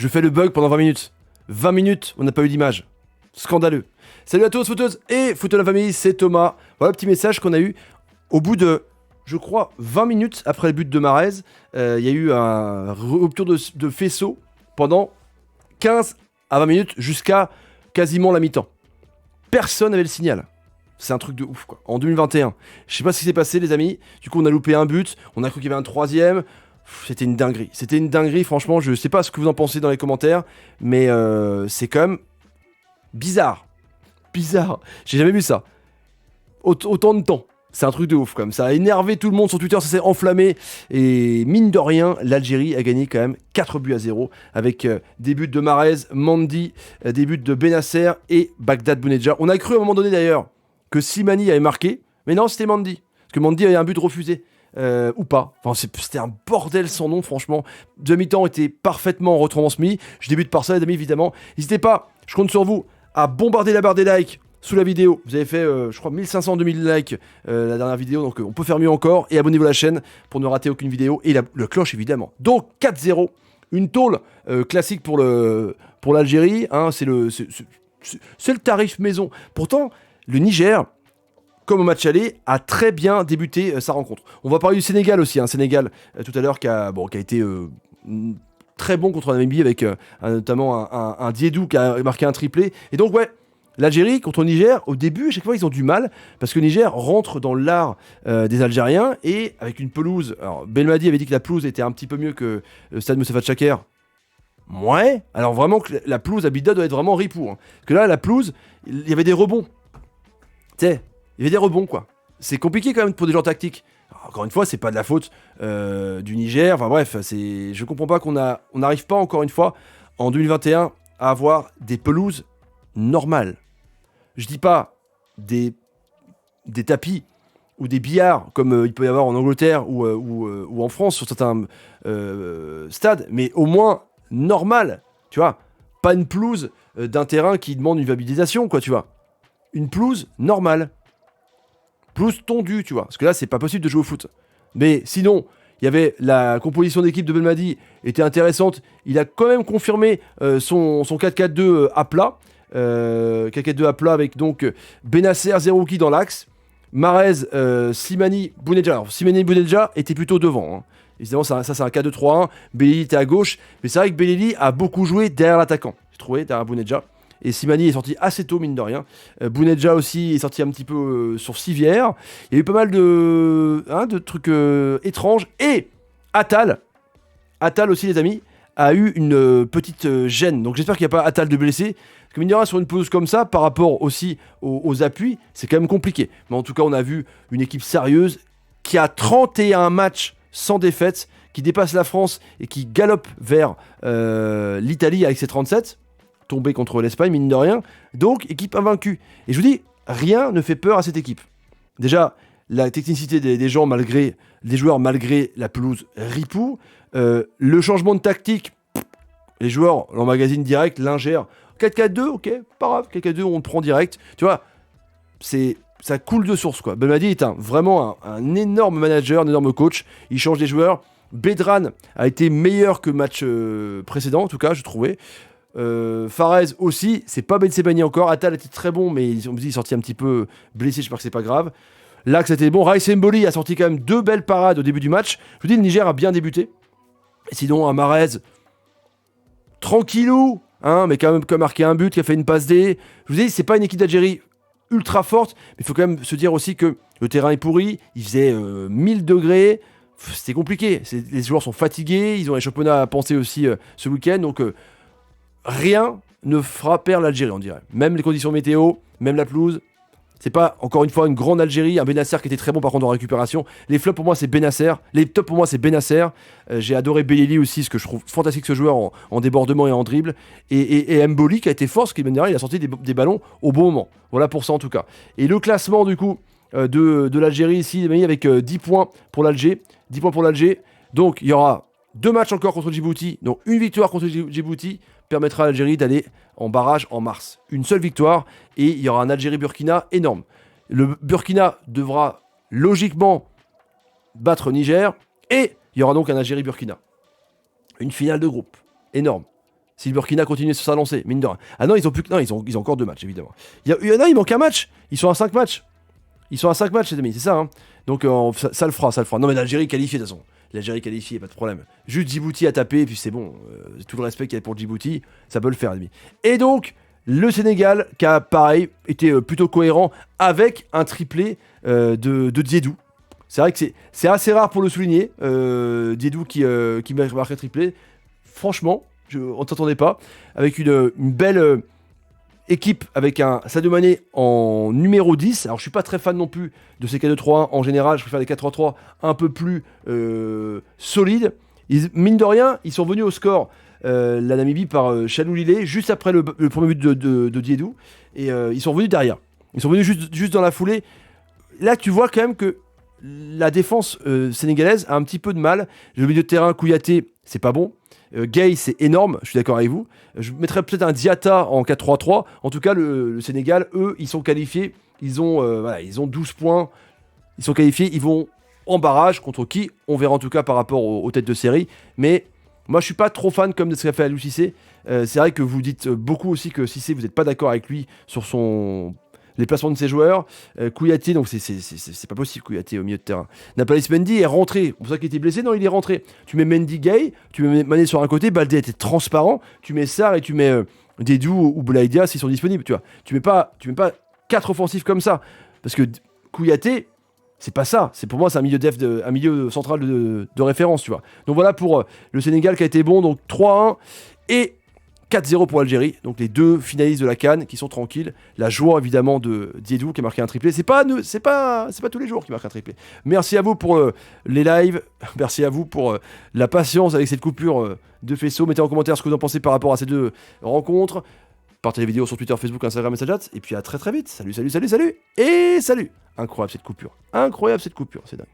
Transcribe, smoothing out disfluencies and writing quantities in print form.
Je fais le bug pendant 20 minutes. 20 minutes, on n'a pas eu d'image. Scandaleux. Salut à tous, footeuses et footeux de la famille, c'est Thomas. Voilà le petit message qu'on a eu au bout de, je crois, 20 minutes après le but de Mahrez. Il y a eu un rupture de faisceau pendant 15 à 20 minutes jusqu'à quasiment la mi-temps. Personne n'avait le signal. C'est un truc de ouf, quoi. En 2021. Je sais pas ce qui s'est passé, les amis. Du coup, on a loupé un but. On a cru qu'il y avait un troisième. C'était une dinguerie. C'était une dinguerie, franchement. Je sais pas ce que vous en pensez dans les commentaires. Mais c'est quand même bizarre. Bizarre. J'ai jamais vu ça. Autant de temps. C'est un truc de ouf, quand même. Ça a énervé tout le monde sur Twitter. Ça s'est enflammé. Et mine de rien, l'Algérie a gagné quand même 4-0 avec des buts de Mahrez, Mendy, des buts de Benasser et Bagdad Bounedjah. On a cru à un moment donné, d'ailleurs, que Slimani avait marqué, mais non, c'était Mendy. Parce que Mendy avait un but refusé, ou pas. Enfin, c'était un bordel sans nom, franchement. Deux mi-temps était parfaitement retransmis. Je débute par ça, les amis, évidemment. N'hésitez pas, je compte sur vous, à bombarder la barre des likes sous la vidéo. Vous avez fait, je crois, 1500-2000 likes la dernière vidéo, donc on peut faire mieux encore. Et abonnez-vous à la chaîne pour ne rater aucune vidéo. Et le cloche, évidemment. Donc, 4-0. Une tôle classique pour l'Algérie. Hein, c'est le tarif maison. Pourtant, le Niger, comme au match aller, a très bien débuté sa rencontre. On va parler du Sénégal aussi, Sénégal tout à l'heure qui a été très bon contre la Namibie avec notamment un Diédou qui a marqué un triplé. Et donc ouais, l'Algérie contre le Niger, au début, à chaque fois ils ont du mal parce que le Niger rentre dans l'art des Algériens et avec une pelouse. Alors Belmadi avait dit que la pelouse était un petit peu mieux que le stade Moustapha Tchaker. Ouais, alors vraiment que la pelouse à Bida doit être vraiment ripou. Parce que là, la pelouse, il y avait des rebonds. Tu sais, il y avait des rebonds, quoi. C'est compliqué quand même pour des gens tactiques. Alors, encore une fois, c'est pas de la faute du Niger. Enfin bref, je comprends pas qu'on n'arrive pas encore une fois en 2021 à avoir des pelouses normales. Je dis pas des tapis ou des billards comme il peut y avoir en Angleterre ou en France sur certains stades, mais au moins normal, tu vois. Pas une pelouse d'un terrain qui demande une viabilisation, quoi, tu vois. Une pelouse normale. Pelouse tondue, tu vois. Parce que là, c'est pas possible de jouer au foot. Mais sinon, il y avait la composition d'équipe de Belmadi était intéressante. Il a quand même confirmé son 4-4-2 à plat. 4-4-2 à plat avec donc Benasser, Zerouki dans l'axe. Mahrez, Slimani, Bounedjah. Alors, Slimani et Bounedjah étaient plutôt devant. Hein. Évidemment, ça c'est un 4-2-3-1. Belili était à gauche. Mais c'est vrai que Belili a beaucoup joué derrière l'attaquant. J'ai trouvé, derrière Bounedjah. Et Slimani est sorti assez tôt, mine de rien. Bounedjah aussi est sorti un petit peu sur civière. Il y a eu pas mal de trucs étranges. Et Attal aussi, les amis, a eu une petite gêne. Donc j'espère qu'il n'y a pas Attal de blessé. Parce que mine de rien, sur une pelouse comme ça, par rapport aussi aux appuis, c'est quand même compliqué. Mais en tout cas, on a vu une équipe sérieuse qui a 31 matchs sans défaite, qui dépasse la France et qui galope vers l'Italie avec ses 37. Tombé contre l'Espagne, mine de rien. Donc, équipe invaincue. Et je vous dis, rien ne fait peur à cette équipe. Déjà, la technicité des joueurs malgré la pelouse ripou. Le changement de tactique, les joueurs l'emmagasinent direct, l'ingèrent. 4-4-2, ok, pas grave. 4-4-2, on le prend direct. Tu vois, ça coule de source, quoi. Belmadi est vraiment un énorme manager, un énorme coach. Il change des joueurs. Bedran a été meilleur que le match précédent, en tout cas, je trouvais. Farez aussi, c'est pas Ben Sebaini encore. Attal était très bon, mais il est sorti un petit peu blessé, j'espère que c'est pas grave. L'axe était bon. Raïs Mboli a sorti quand même 2 belles parades au début du match. Je vous dis, le Niger a bien débuté. Et sinon, à Mahrez, tranquillou, mais quand même, qui a marqué un but, qui a fait une passe D. Je vous dis, c'est pas une équipe d'Algérie ultra forte, mais il faut quand même se dire aussi que le terrain est pourri. Il faisait 1000 degrés. C'était compliqué. Les joueurs sont fatigués. Ils ont les championnats à penser aussi ce week-end. Donc, rien ne fera perdre l'Algérie, on dirait. Même les conditions météo, même la pelouse. C'est pas, encore une fois, une grande Algérie. Un Benasser qui était très bon par contre en récupération. Les flops pour moi, c'est Benasser. Les tops pour moi, c'est Benasser. J'ai adoré Belili aussi, ce que je trouve fantastique ce joueur en débordement et en dribble. Et Mboli qui a été fort, parce qu'il il a sorti des ballons au bon moment. Voilà pour ça en tout cas. Et le classement du coup de l'Algérie ici, avec 10 points pour l'Alger. 10 points pour l'Alger. Donc il y aura 2 matchs encore contre Djibouti. Donc une victoire contre Djibouti permettra à l'Algérie d'aller en barrage en mars. Une seule victoire et il y aura un Algérie-Burkina énorme. Le Burkina devra logiquement battre Niger et il y aura donc un Algérie-Burkina. Une finale de groupe énorme. si le Burkina continue sur sa lancée, mine de rien. Ah non, ils ont plus que... Non, ils ont encore 2 matchs, évidemment. Non, il manque un match. Ils sont à 5 matchs. Ils sont à 5 matchs, les amis, c'est ça, hein. Donc ça le fera, ça le fera. Non, mais l'Algérie qualifiée, de toute façon. L'Algérie qualifiée, pas de problème. Juste Djibouti à taper, et puis c'est bon. Tout le respect qu'il y a pour Djibouti, ça peut le faire, les amis. Et donc, le Sénégal, qui a, pareil, été plutôt cohérent avec un triplé de Diédou. C'est vrai que c'est assez rare pour le souligner. Diédou qui marque un triplé. Franchement, on ne s'attendait pas. Avec une belle équipe, avec un Sadio Mané en numéro 10. Alors, je suis pas très fan non plus de ces 4-2-3-1. En général, je préfère des 4-3-3 un peu plus solides. Mine de rien, ils sont venus au score, la Namibie, par Chalou Lilé, juste après le premier but de Diédou. Et ils sont venus derrière. Ils sont venus juste dans la foulée. Là, tu vois quand même que la défense sénégalaise a un petit peu de mal. Le milieu de terrain, Kouyaté, c'est pas bon. Gay, c'est énorme, je suis d'accord avec vous. Je mettrais peut-être un Diatta en 4-3-3. En tout cas, le Sénégal, eux, ils sont qualifiés. Ils ont 12 points. Ils sont qualifiés. Ils vont en barrage. Contre qui? On verra en tout cas par rapport aux têtes de série. Mais moi, je suis pas trop fan comme de ce qu'a fait Aliou Cissé. C'est vrai que vous dites beaucoup aussi que Cissé, vous n'êtes pas d'accord avec lui sur les placements de ses joueurs. Kouyaté, donc c'est pas possible, Kouyaté au milieu de terrain. Nampalys Mendy est rentré. C'est pour ça qu'il était blessé. Non, il est rentré. Tu mets Mendy Gay, tu mets Mané sur un côté, Baldé était transparent. Tu mets Sarr et tu mets Dédou ou Boulaïdia s'ils sont disponibles. Tu vois. Tu mets pas 4 offensifs comme ça. Parce que Kouyaté, c'est pas ça. Pour moi, c'est un milieu central de référence, tu vois. Donc voilà pour le Sénégal qui a été bon. Donc 3-1 et 4-0 pour l'Algérie, donc les 2 finalistes de la CAN qui sont tranquilles. La joie évidemment de Diédou qui a marqué un triplé. C'est pas tous les jours qu'il marque un triplé. Merci à vous pour les lives, merci à vous pour la patience avec cette coupure de faisceau. Mettez en commentaire ce que vous en pensez par rapport à ces 2 rencontres. Partagez les vidéos sur Twitter, Facebook, Instagram et Snapchat. Et puis à très très vite. Salut. Et salut. Incroyable cette coupure, c'est dingue.